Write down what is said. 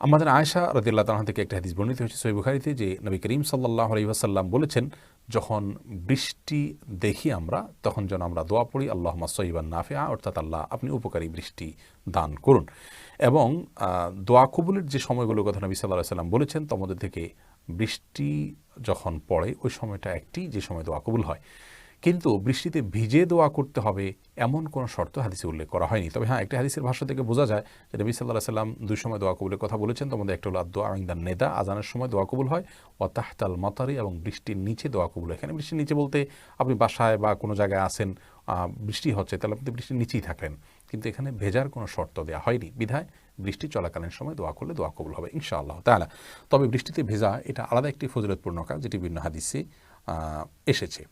আমাদের আয়েশা রাদিয়াল্লাহু তাআলা থেকে একটা হাদিস বর্ণিত হয়েছে সহিহ বুখারীতে যে নবী করিম সাল্লাল্লাহু আলাইহি ওয়াসাল্লাম বলেছেন, যখন বৃষ্টি দেখি আমরা তখন যেন আমরা দোয়া পড়ি আল্লাহুম্মা সয়িবান নাফিআ, অর্থাৎ আল্লাহ আপনি উপকারী বৃষ্টি দান করুন। এবং দোয়া কবুলের যে সময়গুলোর কথা নবী সাল্লাল্লাহু আলাইহি ওয়াসাল্লাম বলেছেন তার মধ্যে থেকে বৃষ্টি যখন পড়ে ওই সময়টা একটি যে সময় দোয়া কবুল হয়। কিন্তু বৃষ্টিতে ভিজে দোয়া করতে হবে এমন কোনো শর্ত হাদিসে উল্লেখ করা হয়নি। তবে হ্যাঁ, একটা হাদিসের ভাষ্য থেকে বোঝা যায় যে নবী সাল্লাল্লাহু আলাইহি ওয়াসাল্লাম দুই সময় দোয়া কবুলের কথা বলেছেন। তার মধ্যে একটা হলো আদ-দুআ ইনদান নিদা, আযানের সময় দোয়া কবুল হয়, ওয়া তাহতাল মাতারি, এবং বৃষ্টির নিচে দোয়া কবুল হয়। এখানে বৃষ্টির নিচে বলতে আপনি বাসায় বা কোনো জায়গায় আছেন, বৃষ্টি হচ্ছে, তাহলে আপনি বৃষ্টির নিচেই থাকলেন, কিন্তু এখানে ভেজার কোনো শর্ত দেওয়া হয়নি, বিধায় বৃষ্টি চলাকালীন সময় দোয়া করলে দোয়া কবুল হবে ইনশাআল্লাহ তাআলা। তবে বৃষ্টিতে ভেজা এটা আলাদা একটি ফজিলতপূর্ণ কাজ, যেটি বিভিন্ন হাদিসে এসেছে।